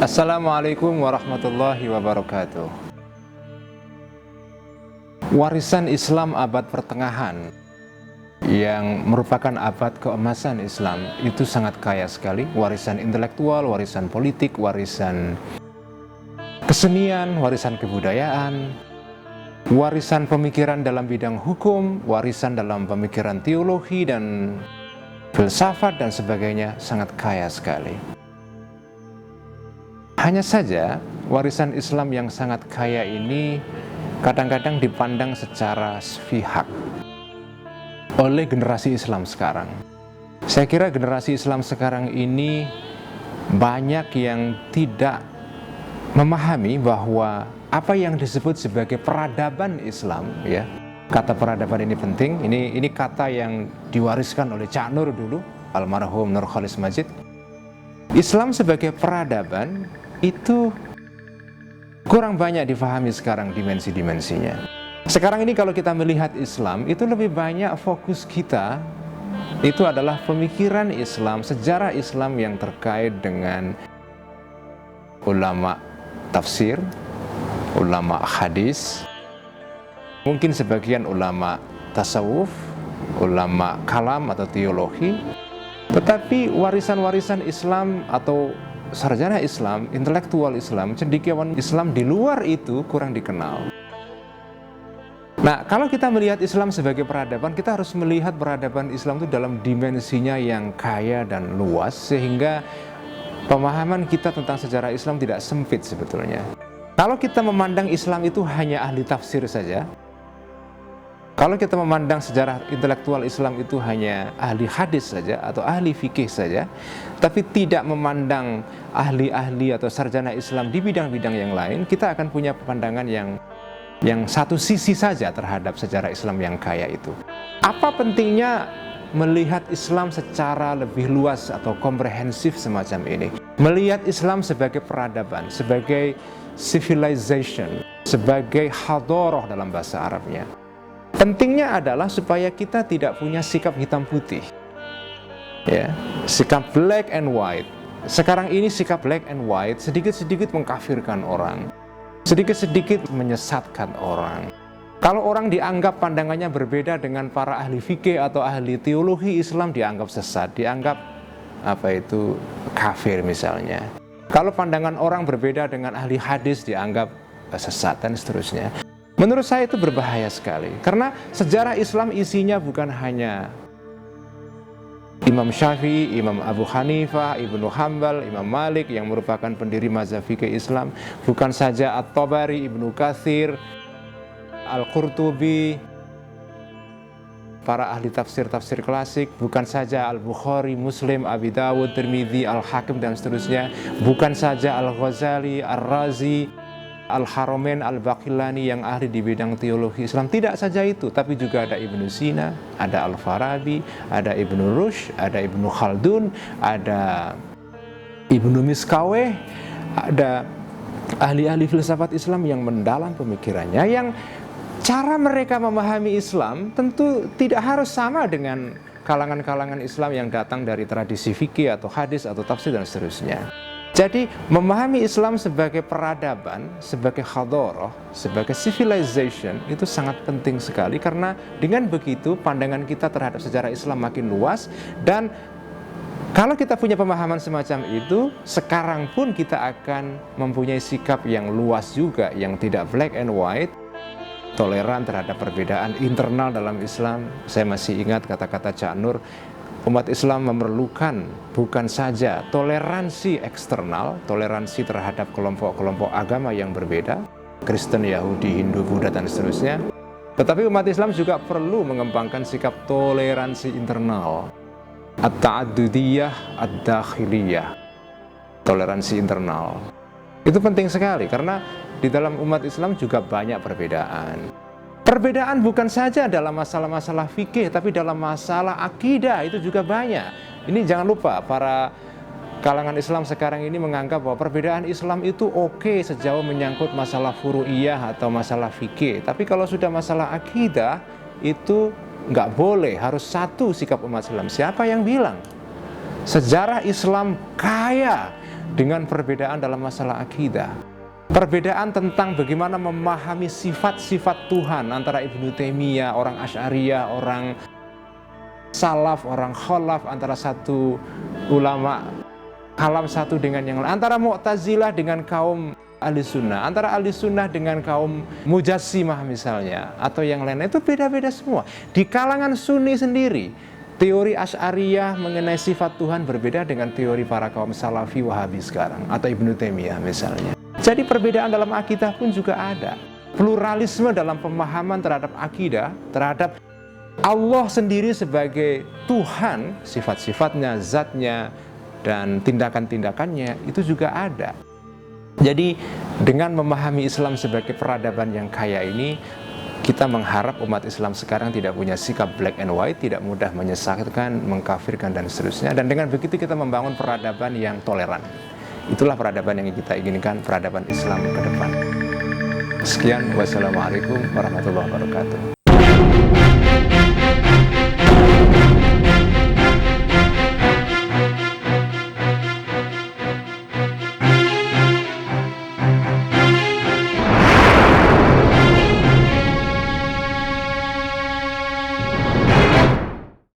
Assalamualaikum warahmatullahi wabarakatuh. Warisan Islam abad pertengahan yang merupakan abad keemasan Islam itu sangat kaya sekali. Warisan intelektual, warisan politik, warisan kesenian, warisan kebudayaan, warisan pemikiran dalam bidang hukum, warisan dalam pemikiran teologi dan filsafat dan sebagainya, sangat kaya sekali. Hanya saja warisan Islam yang sangat kaya ini kadang-kadang dipandang secara sepihak oleh generasi Islam sekarang. Saya kira generasi Islam sekarang ini banyak yang tidak memahami bahwa apa yang disebut sebagai peradaban Islam, ya. Kata peradaban ini penting. Ini kata yang diwariskan oleh Cak Nur dulu, almarhum Nurcholish Madjid. Islam sebagai peradaban itu kurang banyak difahami sekarang dimensi-dimensinya. Sekarang ini kalau kita melihat Islam, itu lebih banyak fokus kita itu adalah pemikiran Islam, sejarah Islam yang terkait dengan ulama tafsir, ulama hadis, mungkin sebagian ulama tasawuf, ulama kalam atau teologi. Tetapi warisan-warisan Islam atau sarjana Islam, intelektual Islam, cendekiawan Islam di luar itu kurang dikenal. Nah, kalau kita melihat Islam sebagai peradaban, kita harus melihat peradaban Islam itu dalam dimensinya yang kaya dan luas, sehingga pemahaman kita tentang sejarah Islam tidak sempit sebetulnya. Kalau kita memandang Islam itu hanya ahli tafsir saja, kalau kita memandang sejarah intelektual Islam itu hanya ahli hadis saja atau ahli fikih saja, tapi tidak memandang ahli-ahli atau sarjana Islam di bidang-bidang yang lain, kita akan punya pandangan yang satu sisi saja terhadap sejarah Islam yang kaya itu. Apa pentingnya melihat Islam secara lebih luas atau komprehensif semacam ini? Melihat Islam sebagai peradaban, sebagai civilization, sebagai hadoroh dalam bahasa Arabnya. Pentingnya adalah supaya kita tidak punya sikap hitam putih, ya, sikap black and white. Sekarang ini sikap black and white sedikit-sedikit mengkafirkan orang, sedikit-sedikit menyesatkan orang. Kalau orang dianggap pandangannya berbeda dengan para ahli fikih atau ahli teologi Islam, dianggap sesat, dianggap kafir misalnya. Kalau pandangan orang berbeda dengan ahli hadis, dianggap sesat dan seterusnya. Menurut saya itu berbahaya sekali, karena sejarah Islam isinya bukan hanya Imam Syafi'i, Imam Abu Hanifah, Ibnu Hanbal, Imam Malik yang merupakan pendiri mazhab fikih Islam, bukan saja At-Tabari, Ibnu Katsir, Al-Qurtubi, para ahli tafsir-tafsir klasik, bukan saja Al-Bukhari, Muslim, Abi Dawud, Tirmidzi, Al-Hakim dan seterusnya, bukan saja Al-Ghazali, Ar-Razi, Al-Haramain, Al-Baqillani yang ahli di bidang teologi Islam. Tidak saja itu, tapi juga ada Ibnu Sina, ada Al-Farabi, ada Ibnu Rushd, ada Ibnu Khaldun, ada Ibnu Miskaweh, ada ahli-ahli filsafat Islam yang mendalam pemikirannya, yang cara mereka memahami Islam tentu tidak harus sama dengan kalangan-kalangan Islam yang datang dari tradisi fikih atau hadis atau tafsir dan seterusnya. Jadi memahami Islam sebagai peradaban, sebagai hadoroh, sebagai civilization itu sangat penting sekali, karena dengan begitu pandangan kita terhadap sejarah Islam makin luas. Dan kalau kita punya pemahaman semacam itu, sekarang pun kita akan mempunyai sikap yang luas juga, yang tidak black and white, toleran terhadap perbedaan internal dalam Islam. Saya masih ingat kata-kata Cak Nur, umat Islam memerlukan bukan saja toleransi eksternal, toleransi terhadap kelompok-kelompok agama yang berbeda, Kristen, Yahudi, Hindu, Buddha, dan seterusnya, tetapi umat Islam juga perlu mengembangkan sikap toleransi internal, at-ta'addudiyah, ad-dakhiliyah, toleransi internal. Itu penting sekali, karena di dalam umat Islam juga banyak perbedaan. Perbedaan bukan saja dalam masalah-masalah fikih, tapi dalam masalah akidah itu juga banyak. Ini jangan lupa, para kalangan Islam sekarang ini menganggap bahwa perbedaan Islam itu oke sejauh menyangkut masalah furu'iyah atau masalah fikih. Tapi kalau sudah masalah akidah, itu nggak boleh, harus satu sikap umat Islam. Siapa yang bilang? Sejarah Islam kaya dengan perbedaan dalam masalah akidah. Perbedaan tentang bagaimana memahami sifat-sifat Tuhan antara Ibnu Taimiyah, orang Asy'ariyah, orang Salaf, orang Khalaf, antara satu ulama kalam satu dengan yang lain, antara Mu'tazilah dengan kaum Ahli Sunnah, antara Ahli Sunnah dengan kaum Mujassimah misalnya, atau yang lain, itu beda-beda semua. Di kalangan Sunni sendiri, teori Asy'ariyah mengenai sifat Tuhan berbeda dengan teori para kaum Salafi Wahabi sekarang, atau Ibnu Taimiyah misalnya. Jadi perbedaan dalam akidah pun juga ada. Pluralisme dalam pemahaman terhadap akidah, terhadap Allah sendiri sebagai Tuhan, sifat-sifatnya, zatnya, dan tindakan-tindakannya, itu juga ada. Jadi dengan memahami Islam sebagai peradaban yang kaya ini, kita mengharap umat Islam sekarang tidak punya sikap black and white, tidak mudah menyesatkan, mengkafirkan, dan seterusnya. Dan dengan begitu kita membangun peradaban yang toleran. Itulah peradaban yang kita inginkan, peradaban Islam ke depan. Sekian, wassalamualaikum warahmatullahi wabarakatuh.